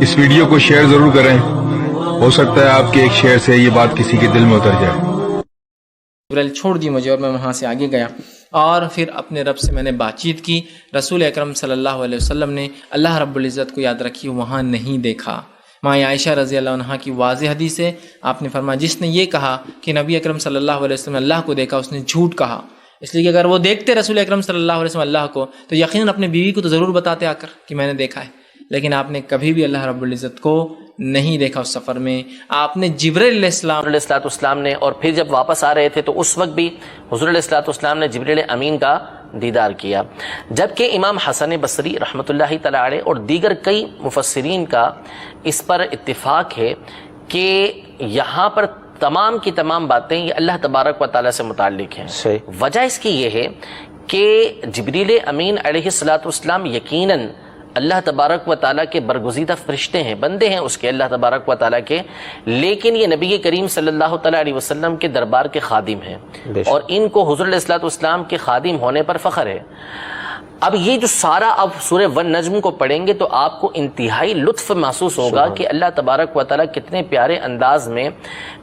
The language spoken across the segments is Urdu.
اس ویڈیو کو شیئر ضرور کریں، ہو سکتا ہے آپ کے ایک شیئر سے یہ بات کسی کے دل میں اتر جائے۔ جبرائیل چھوڑ دی مجھے اور میں وہاں سے آگے گیا اور پھر اپنے رب سے میں نے بات چیت کی۔ رسول اکرم صلی اللہ علیہ وسلم نے اللہ رب العزت کو یاد رکھی وہاں نہیں دیکھا۔ ماں عائشہ رضی اللہ عنہا کی واضح حدیث ہے، آپ نے فرمایا جس نے یہ کہا کہ نبی اکرم صلی اللہ علیہ وسلم نے اللہ کو دیکھا اس نے جھوٹ کہا، اس لیے کہ اگر وہ دیکھتے رسول اکرم صلی اللہ علیہ وسلم اللہ کو تو یقیناً اپنے بیوی کو تو ضرور بتاتے آ کر کہ میں نے دیکھا ہے، لیکن آپ نے کبھی بھی اللہ رب العزت کو نہیں دیکھا۔ اس سفر میں آپ نے جبرائیل علیہ السلام نے، اور پھر جب واپس آ رہے تھے تو اس وقت بھی حضور علیہ السلام نے جبرائیل امین کا دیدار کیا، جبکہ امام حسن بصری رحمۃ اللہ تعالی علیہ اور دیگر کئی مفسرین کا اس پر اتفاق ہے کہ یہاں پر تمام کی تمام باتیں یہ اللہ تبارک و تعالیٰ سے متعلق ہیں۔ وجہ اس کی یہ ہے کہ جبریل امین علیہ السلام یقیناً اللہ تبارک و تعالیٰ کے برگزیدہ فرشتے ہیں، بندے ہیں اس کے اللہ تبارک و تعالیٰ کے، لیکن یہ نبی کریم صلی اللہ تعالیٰ علیہ وسلم کے دربار کے خادم ہیں اور ان کو حضور علیہ السلام کے خادم ہونے پر فخر ہے۔ اب یہ جو سارا اب سورہ والنجم کو پڑھیں گے تو آپ کو انتہائی لطف محسوس ہوگا کہ اللہ تبارک و تعالیٰ کتنے پیارے انداز میں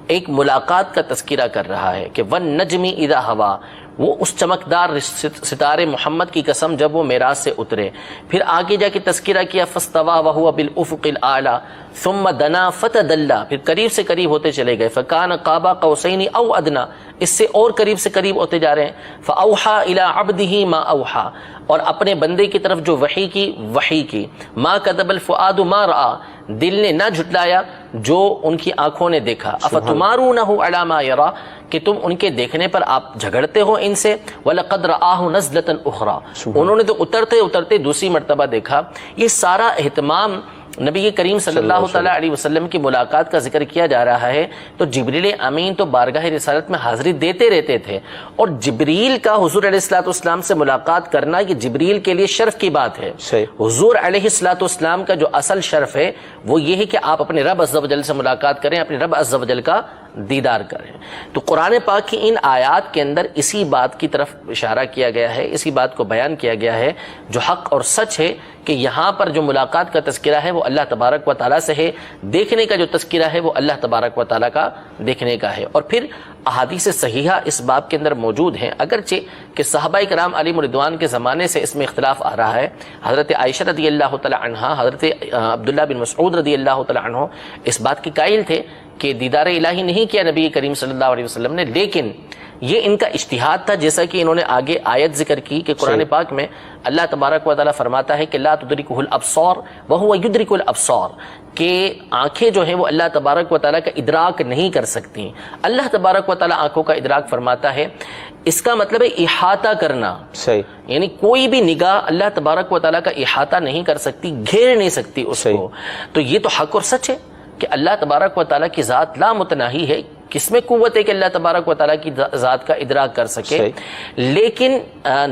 ایک ملاقات کا تذکرہ کر رہا ہے کہ والنجم اذا ہوا، وہ اس چمکدار ستارے محمد کی قسم جب وہ معراج سے اترے۔ پھر آگے جا کے تذکرہ کیا فاستوى وهو بالافق الاعلى ثم دنا فتدلى، پھر قریب سے قریب ہوتے چلے گئے، فكان قاب قوسين او ادنى، اس سے اور قریب سے قریب ہوتے جا رہے ہیں، فاوحى الى عبده ما اوحى، اور اپنے بندے کی طرف جو وحی کی، ما كذب الفؤاد ما راى، دل نے نہ جھٹلایا جو ان کی آنکھوں نے دیکھا، افتمارونه على ما يرى، کہ تم ان کے دیکھنے پر آپ جھگڑتے ہو ان سے، وَلَقَدْ رَآهُ نَزْلَةً أُخْرَى، انہوں نے تو اترتے دوسری مرتبہ دیکھا۔ یہ سارا اہتمام نبی کریم صلی اللہ تعالیٰ علیہ وسلم کی ملاقات کا ذکر کیا جا رہا ہے، تو جبریل امین تو بارگاہ رسالت میں حاضری دیتے رہتے تھے، اور جبریل کا حضور علیہ السلام سے ملاقات کرنا یہ جبریل کے لیے شرف کی بات ہے۔ حضور علیہ السلام کا جو اصل شرف ہے وہ یہ ہے کہ آپ اپنے رب عز و جل سے ملاقات کریں، اپنے رب عز و جل کا دیدار کریں۔ تو قرآن پاک کی ان آیات کے اندر اسی بات کی طرف اشارہ کیا گیا ہے، اسی بات کو بیان کیا گیا ہے جو حق اور سچ ہے کہ یہاں پر جو ملاقات کا تذکرہ ہے وہ اللہ تبارک و تعالیٰ سے ہے، دیکھنے کا جو تذکرہ ہے وہ اللہ تبارک و تعالیٰ کا دیکھنے کا ہے۔ اور پھر احادیث صحیحہ اس باب کے اندر موجود ہیں، اگرچہ کہ صحابہ کرام علیہم رضوان کے زمانے سے اس میں اختلاف آ رہا ہے۔ حضرت عائشہ رضی اللہ تعالی عنہا، حضرت عبداللہ بن مسعود رضی اللہ تعالی عنہ اس بات کے قائل تھے کہ دیدار الہی نہیں کیا نبی کریم صلی اللہ علیہ وسلم نے، لیکن یہ ان کا اجتہاد تھا، جیسا کہ انہوں نے آگے آیت ذکر کی کہ قرآن پاک میں اللہ تبارک و تعالیٰ فرماتا ہے کہ لا تدرکہ الابصار وہو یدرک الابصار، کہ آنکھیں جو ہیں وہ اللہ تبارک و تعالیٰ کا ادراک نہیں کر سکتی۔ اللہ تبارک و تعالیٰ آنکھوں کا ادراک فرماتا ہے، اس کا مطلب ہے احاطہ کرنا، یعنی کوئی بھی نگاہ اللہ تبارک و تعالیٰ کا احاطہ نہیں کر سکتی، گھیر نہیں سکتی اس کو۔ تو یہ تو حق اور سچ ہے کہ اللہ تبارک و تعالیٰ کی ذات لا متناہی ہے، کس میں قوت ہے کہ اللہ تبارک و تعالیٰ کی ذات کا ادراک کر سکے، لیکن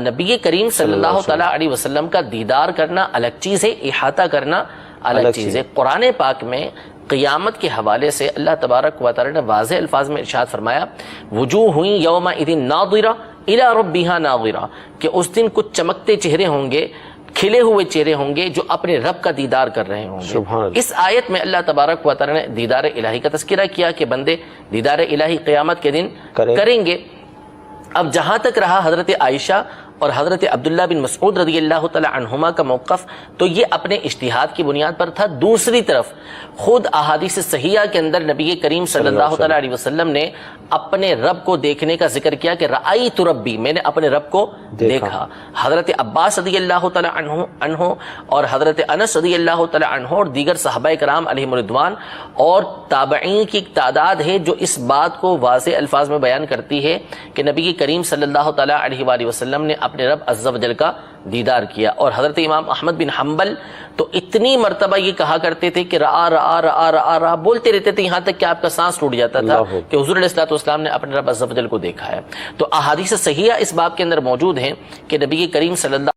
نبی کریم صلی اللہ تعالیٰ علیہ وسلم کا دیدار کرنا الگ چیز ہے، احاطہ کرنا الگ چیز ہے۔ قرآن پاک میں قیامت کے حوالے سے اللہ تبارک و تعالیٰ نے واضح الفاظ میں ارشاد فرمایا وجوہ یومئذ ناظرہ الی ربہا ناظرہ، کہ اس دن کچھ چمکتے چہرے ہوں گے، کھلے ہوئے چہرے ہوں گے جو اپنے رب کا دیدار کر رہے ہوں گے۔ اس آیت میں اللہ تبارک و تعالیٰ نے دیدار الہی کا تذکرہ کیا کہ بندے دیدار الہی قیامت کے دن کریں گے۔ اب جہاں تک رہا حضرت عائشہ اور حضرت عبداللہ بن مسعود رضی اللہ تعالی عنہما کا موقف، تو یہ اپنے اجتہاد کی بنیاد پر تھا۔ دوسری طرف خود احادیث صحیحہ کے اندر نبی کریم صلی اللہ تعالی علیہ وسلم نے اپنے رب کو دیکھنے کا ذکر کیا کہ رأیت ربی، میں نے اپنے رب کو دیکھا۔ حضرت عباس رضی اللہ تعالی عنہ اور حضرت انس رضی اللہ تعالی عنہ اور دیگر صحابہ کرام علیہم رضوان اور تابعین کی تعداد ہے جو اس بات کو واضح الفاظ میں بیان کرتی ہے کہ نبی کریم صلی اللہ تعالی علیہ وآلہ وسلم نے اپنے رب عز و جل کا دیدار کیا۔ اور حضرت امام احمد بن حنبل تو اتنی مرتبہ یہ کہا کرتے تھے کہ رآ بولتے رہتے تھے، یہاں تک کہ آپ کا سانس ٹوٹ جاتا تھا کہ حضور علیہ السلام نے اپنے رب عز و جل کو دیکھا ہے۔ تو احادیث صحیحہ اس باب کے اندر موجود ہیں کہ نبی کریم صلی اللہ